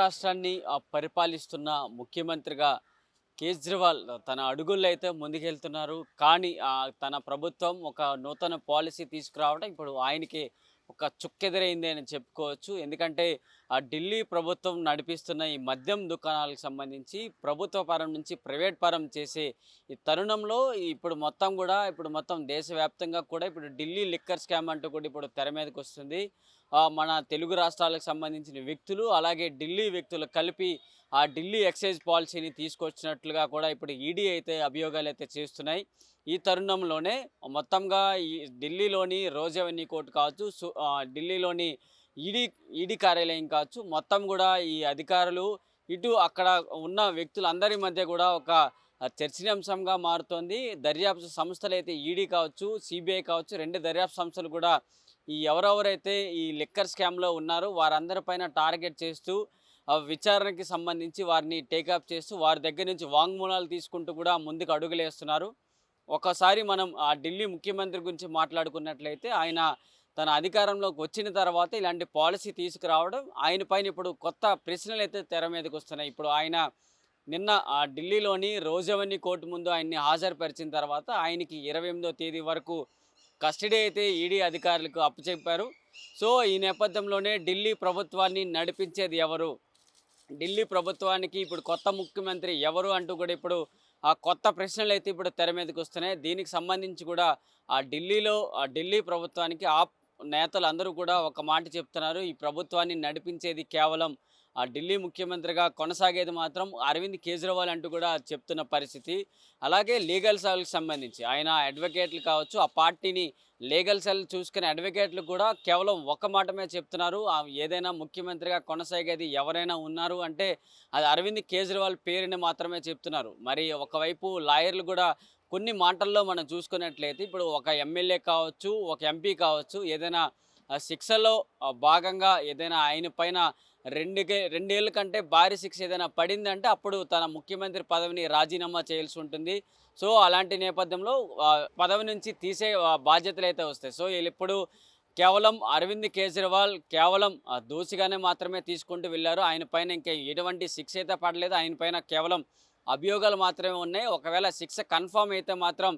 రాష్ట్రాన్ని పరిపాలిస్తున్న ముఖ్యమంత్రిగా కేజ్రీవాల్ తన అడుగుల్లో అయితే ముందుకెళ్తున్నారు. కానీ తన ప్రభుత్వం ఒక నూతన పాలసీ తీసుకురావడం ఇప్పుడు ఆయనకి ఒక చుక్కెదురైంది అని చెప్పుకోవచ్చు. ఎందుకంటే ఢిల్లీ ప్రభుత్వం నడిపిస్తున్న ఈ మద్యం దుకాణాలకు సంబంధించి ప్రభుత్వ పరం నుంచి ప్రైవేట్ పరం చేసే ఈ తరుణంలో ఇప్పుడు మొత్తం దేశవ్యాప్తంగా కూడా ఇప్పుడు ఢిల్లీ లిక్కర్ స్కామ్ అంటూ కూడా ఇప్పుడు తెర మీదకొస్తుంది. మన తెలుగు రాష్ట్రాలకు సంబంధించిన వ్యక్తులు, అలాగే ఢిల్లీ వ్యక్తులు కలిపి ఆ ఢిల్లీ ఎక్సైజ్ పాలసీని తీసుకొచ్చినట్లుగా కూడా ఇప్పుడు ఈడీ అయితే అభియోగాలైతే చేస్తున్నాయి. ఈ తరుణంలోనే మొత్తంగా ఈ ఢిల్లీలోని రోజ్ అవెన్యూ కోర్ట్ కావచ్చు, ఢిల్లీలోని ఈడీ ఈడీ కార్యాలయం కావచ్చు, మొత్తం కూడా ఈ అధికారులు ఇటు అక్కడ ఉన్న వ్యక్తులందరి మధ్య కూడా ఒక చర్చనీయాంశంగా మారుతోంది. దర్యాప్తు సంస్థలైతే ఈడీ కావచ్చు, సిబిఐ కావచ్చు, 2 దర్యాప్తు సంస్థలు కూడా ఎవరెవరైతే ఈ లిక్కర్ స్కామ్‌లో ఉన్నారో వారందరిపైన టార్గెట్ చేస్తూ విచారణకి సంబంధించి వారిని టేకప్ చేస్తూ వారి దగ్గర నుంచి వాంగ్మూలాలు తీసుకుంటూ కూడా ముందుకు అడుగులేస్తున్నారు. ఒకసారి మనం ఆ ఢిల్లీ ముఖ్యమంత్రి గురించి మాట్లాడుకున్నట్లయితే ఆయన తన అధికారంలోకి వచ్చిన తర్వాత ఇలాంటి పాలసీ తీసుకురావడం ఆయన పైన ఇప్పుడు కొత్త ప్రశ్నలైతే తెర మీదకొస్తున్నాయి. ఇప్పుడు ఆయన నిన్న ఢిల్లీలోని రోజ్ అవెన్యూ కోర్టు ముందు ఆయన్ని హాజరుపరిచిన తర్వాత ఆయనకి 28వ తేదీ వరకు కస్టడీ అయితే ఈడీ అధికారులకు అప్పచెప్పారు. సో ఈ నేపథ్యంలోనే ఢిల్లీ ప్రభుత్వాన్ని నడిపించేది ఎవరు? ఢిల్లీ ప్రభుత్వానికి ఇప్పుడు కొత్త ముఖ్యమంత్రి ఎవరు అంటూ కూడా ఇప్పుడు ఆ కొత్త ప్రశ్నలైతే ఇప్పుడు తెర మీదకొస్తున్నాయి. దీనికి సంబంధించి కూడా ఢిల్లీ ప్రభుత్వానికి నేతలందరూ కూడా ఒక మాట చెప్తున్నారు. ఈ ప్రభుత్వాన్ని నడిపించేది కేవలం ఢిల్లీ ముఖ్యమంత్రిగా కొనసాగేది మాత్రం అరవింద్ కేజ్రీవాల్ అంటూ కూడా చెప్తున్న పరిస్థితి. అలాగే లీగల్ సెల్‌కి సంబంధించి ఆయన అడ్వకేట్లు కావచ్చు, ఆ పార్టీని లీగల్ సెల్ చూసుకునే అడ్వకేట్లు కూడా కేవలం ఒక మాటమే చెప్తున్నారు. ఏదైనా ముఖ్యమంత్రిగా కొనసాగేది ఎవరైనా ఉన్నారు అంటే అది అరవింద్ కేజ్రీవాల్ పేరుని మాత్రమే చెప్తున్నారు. మరి ఒకవైపు లాయర్లు కూడా కొన్ని మాటల్లో మనం చూసుకున్నట్లయితే ఇప్పుడు ఒక ఎమ్మెల్యే కావచ్చు, ఒక ఎంపీ కావచ్చు, ఏదైనా శిక్షలో భాగంగా ఏదైనా ఆయన పైన 2 ఏళ్ల కంటే భారీ శిక్ష ఏదైనా పడిందంటే అప్పుడు తన ముఖ్యమంత్రి పదవిని రాజీనామా చేయాల్సి ఉంటుంది. సో అలాంటి నేపథ్యంలో పదవి నుంచి తీసే బాధ్యతలైతే వస్తాయి. సో వీళ్ళిప్పుడు కేవలం అరవింద్ కేజ్రీవాల్ కేవలం దోషిగానే మాత్రమే తీసుకుంటూ వెళ్లారు. ఆయన పైన ఇంకా ఎటువంటి శిక్ష అయితే పడలేదు. ఆయన పైన కేవలం అభియోగాలు మాత్రమే ఉన్నాయి. ఒకవేళ శిక్ష కన్ఫర్మ్ అయితే మాత్రం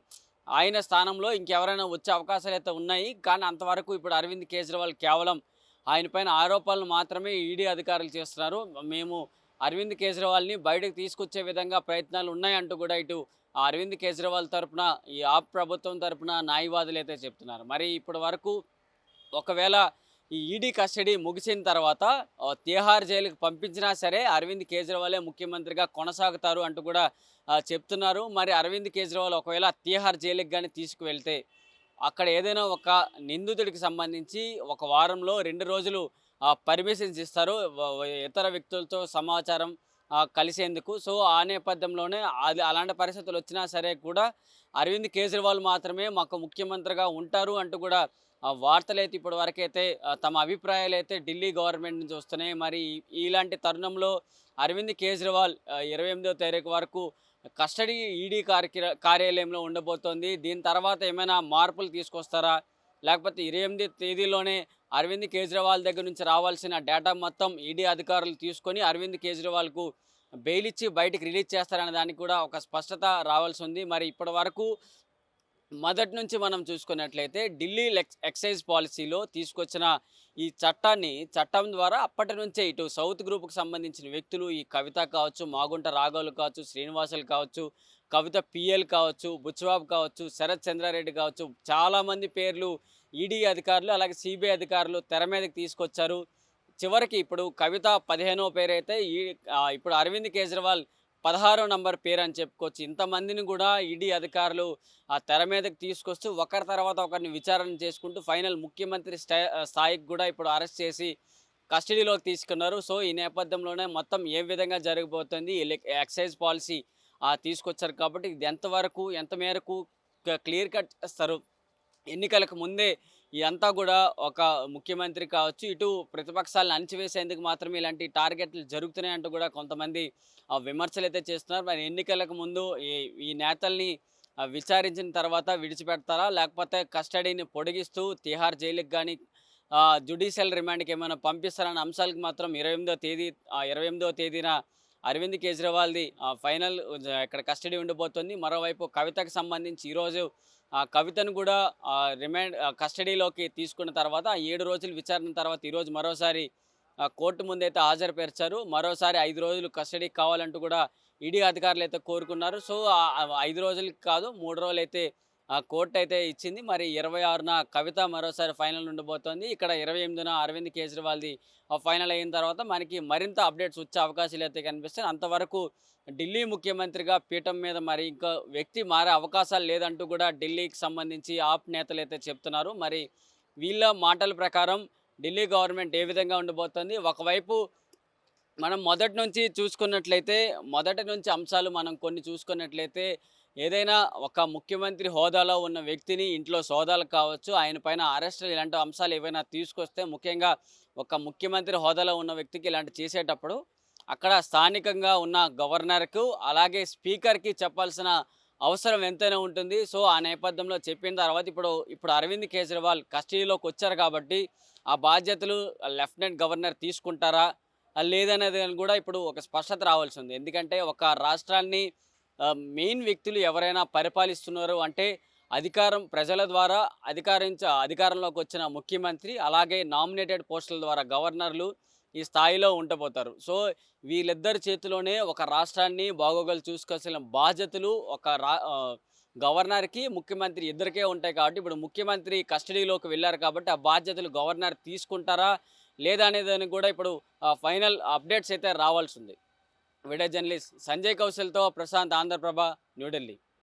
ఆయన స్థానంలో ఇంకెవరైనా వచ్చే అవకాశాలైతే ఉన్నాయి. కానీ అంతవరకు ఇప్పుడు అరవింద్ కేజ్రీవాల్ కేవలం ఆయన పైన ఆరోపణలు మాత్రమే ఈడీ అధికారులు చేస్తున్నారు. మేము అరవింద్ కేజ్రీవాల్‌ని బయటకు తీసుకొచ్చే విధంగా ప్రయత్నాలు ఉన్నాయంటూ కూడా ఇటు అరవింద్ కేజ్రీవాల్ తరపున ఈ ప్రభుత్వం తరపున న్యాయవాదులైతే చెప్తున్నారు. మరి ఇప్పటి వరకు ఒకవేళ ఈ ఈడీ కస్టడీ ముగిసిన తర్వాత తిహార్ జైలుకి పంపించినా సరే అరవింద్ కేజ్రీవాలే ముఖ్యమంత్రిగా కొనసాగుతారు అంటూ కూడా చెప్తున్నారు. మరి అరవింద్ కేజ్రీవాల్ ఒకవేళ తిహార్ జైలుకి గాని తీసుకువెళ్తే అక్కడ ఏదైనా ఒక నిందితుడికి సంబంధించి ఒక వారంలో 2 రోజులు పర్మిషన్స్ ఇస్తారు. ఇతర వ్యక్తులతో సమాచారం కలిసేందుకు. సో ఆ నేపథ్యంలోనే అలాంటి పరిస్థితులు వచ్చినా సరే కూడా అరవింద్ కేజ్రీవాల్ మాత్రమే మాకు ముఖ్యమంత్రిగా ఉంటారు అంటూ కూడా వార్తలైతే ఇప్పటి వరకైతే తమ అభిప్రాయాలైతే ఢిల్లీ గవర్నమెంట్ నుంచి వస్తున్నాయి. మరి ఇలాంటి తరుణంలో అరవింద్ కేజ్రీవాల్ 28వ తారీఖు వరకు కస్టడీ ఈడీ కార్యాలయంలో ఉండబోతోంది. దీని తర్వాత ఏమైనా మార్పులు తీసుకొస్తారా? లేకపోతే 28 తేదీలోనే అరవింద్ కేజ్రీవాల్ దగ్గర నుంచి రావాల్సిన డేటా మొత్తం ఈడీ అధికారులు తీసుకొని అరవింద్ కేజ్రీవాల్‌కు బెయిల్ ఇచ్చి బయటికి రిలీజ్ చేస్తారనే దానికి కూడా ఒక స్పష్టత రావాల్సి ఉంది. మరి ఇప్పటి వరకు మొదటి నుంచి మనం చూసుకున్నట్లయితే ఢిల్లీ ఎక్సైజ్ పాలసీలో తీసుకొచ్చిన ఈ చట్టం ద్వారా అప్పటి నుంచే ఇటు సౌత్ గ్రూప్‌కి సంబంధించిన వ్యక్తులు ఈ కవిత కావచ్చు, మాగుంట రాఘవులు కావచ్చు, శ్రీనివాసులు కావచ్చు, కవిత పిఎల్ కావచ్చు, బుచ్చిబాబు కావచ్చు, శరత్ చంద్రారెడ్డి కావచ్చు, చాలామంది పేర్లు ఈడీ అధికారులు అలాగే సిబిఐ అధికారులు తెర మీదకి తీసుకొచ్చారు. చివరికి ఇప్పుడు కవిత 15వ పేరైతే ఇప్పుడు అరవింద్ కేజ్రీవాల్ 16వ నంబర్ పేరు అని చెప్పుకోవచ్చు. ఇంతమందిని కూడా ఈడీ అధికారులు తెర మీదకి తీసుకొస్తూ ఒకరి తర్వాత ఒకరిని విచారణ చేసుకుంటూ ఫైనల్ ముఖ్యమంత్రి స్థాయికి కూడా ఇప్పుడు అరెస్ట్ చేసి కస్టడీలోకి తీసుకున్నారు. సో ఈ నేపథ్యంలోనే మొత్తం ఏ విధంగా జరగబోతుంది ఎక్సైజ్ పాలసీ తీసుకొచ్చారు కాబట్టి ఇది ఎంత మేరకు క్లియర్ కట్ చేస్తారు. ఎన్నికలకు ముందే ఇదంతా కూడా ఒక ముఖ్యమంత్రి కావచ్చు, ఇటు ప్రతిపక్షాలను అణిచివేసేందుకు మాత్రమే ఇలాంటి టార్గెట్లు జరుగుతున్నాయంటూ కూడా కొంతమంది విమర్శలైతే చేస్తున్నారు. మరి ఎన్నికలకు ముందు ఈ నేతల్ని విచారించిన తర్వాత విడిచిపెడతారా? లేకపోతే కస్టడీని పొడిగిస్తూ తిహార్ జైలుకి గానీ జ్యుడిషియల్ రిమాండ్‌కి ఏమైనా పంపిస్తారన్న అంశాలకు మాత్రం 28వ తేదీన అరవింద్ కేజ్రీవాల్‌ది ఫైనల్ ఇక్కడ కస్టడీ ఉండబోతుంది. మరోవైపు కవితకు సంబంధించి ఈరోజు కవితను కూడా కస్టడీలోకి తీసుకున్న తర్వాత 7 రోజులు విచారణ తర్వాత ఈరోజు మరోసారి కోర్టు ముందైతే హాజరుపరిచారు. మరోసారి 5 రోజులు కస్టడీకి కావాలంటూ కూడా ఈడీ అధికారులైతే కోరుకున్నారు. సో, 5 రోజులకి కాదు 3 రోజులైతే కోర్టు అయితే ఇచ్చింది. మరి 26న కవిత మరోసారి ఫైనల్ ఉండబోతోంది. ఇక్కడ 28న అరవింద్ కేజ్రీవాల్‌ది ఫైనల్ అయిన తర్వాత మనకి మరింత అప్డేట్స్ వచ్చే అవకాశాలైతే కనిపిస్తాయి. అంతవరకు ఢిల్లీ ముఖ్యమంత్రిగా పీఠం మీద మరి ఇంకో వ్యక్తి మారే అవకాశాలు లేదంటూ కూడా ఢిల్లీకి సంబంధించి ఆప్ నేతలైతే చెప్తున్నారు. మరి వీళ్ళ మాటల ప్రకారం ఢిల్లీ గవర్నమెంట్ ఏ విధంగా ఉండబోతోంది? ఒకవైపు మనం మొదటి నుంచి అంశాలు మనం కొన్ని చూసుకున్నట్లయితే ఏదైనా ఒక ముఖ్యమంత్రి హోదాలో ఉన్న వ్యక్తిని ఇంట్లో సోదాలు కావచ్చు, ఆయన పైన అరెస్టులు ఇలాంటి అంశాలు ఏవైనా తీసుకొస్తే ముఖ్యంగా ఒక ముఖ్యమంత్రి హోదాలో ఉన్న వ్యక్తికి ఇలాంటి చేసేటప్పుడు అక్కడ స్థానికంగా ఉన్న గవర్నర్‌కు అలాగే స్పీకర్‌కి చెప్పాల్సిన అవసరం ఎంతైనా ఉంటుంది. సో, ఆ నేపథ్యంలో చెప్పిన తర్వాత ఇప్పుడు అరవింద్ కేజ్రీవాల్ కస్టడీలోకి వచ్చారు కాబట్టి ఆ బాధ్యతలు లెఫ్టినెంట్ గవర్నర్ తీసుకుంటారా? లేదనేది కూడా ఇప్పుడు ఒక స్పష్టత రావాల్సింది. ఎందుకంటే ఒక రాష్ట్రాన్ని మెయిన్ వ్యక్తులు ఎవరైనా పరిపాలిస్తున్నారు అంటే ప్రజల ద్వారా అధికారంలోకి వచ్చిన ముఖ్యమంత్రి, అలాగే నామినేటెడ్ పోస్టుల ద్వారా గవర్నర్లు ఈ స్థాయిలో ఉండబోతారు. సో, వీళ్ళిద్దరి చేతిలోనే ఒక రాష్ట్రాన్ని బాగోగులు చూసుకోవాల్సిన బాధ్యతలు గవర్నర్‌కి, ముఖ్యమంత్రి ఇద్దరికే ఉంటాయి కాబట్టి ఇప్పుడు ముఖ్యమంత్రి కస్టడీలోకి వెళ్లారు కాబట్టి ఆ బాధ్యతలు గవర్నర్ తీసుకుంటారా? లేదా అనేదానికి కూడా ఇప్పుడు ఫైనల్ అప్డేట్స్ అయితే రావాల్సింది. వీడియో జర్నలిస్ట్ సంజయ్ కౌశల్‌తో ప్రశాంత్, ఆంధ్రప్రభ, న్యూఢిల్లీ.